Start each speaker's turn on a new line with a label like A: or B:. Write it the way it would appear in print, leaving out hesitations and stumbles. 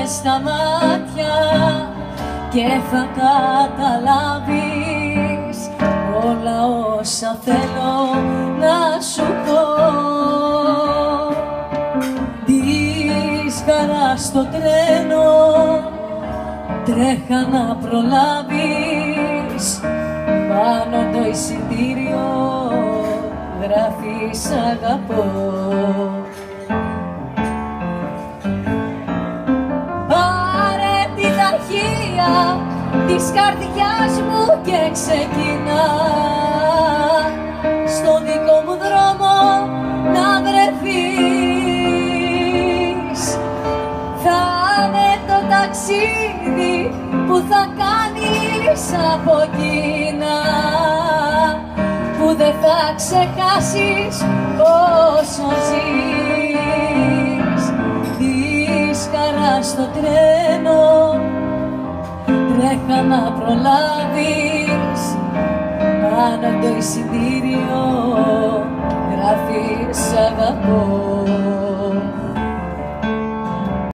A: στα μάτια και θα καταλάβεις όλα όσα θέλω να σου πω. Της χαράς στο τρένο τρέχα να προλάβεις, πάνω το εισιτήριο γράφεις αγαπώ. Πάρε τη ταχεία της καρδιάς μου και ξεκινά στο δικό μου δρόμο να βρεθείς. Θα είναι το ταξίδι που θα κάνεις από εκείνα που δεν θα ξεχάσεις όσο ζεις. Της χαράς στο τρένο τρέχα να προλάβεις, πάνω το εισιτήριο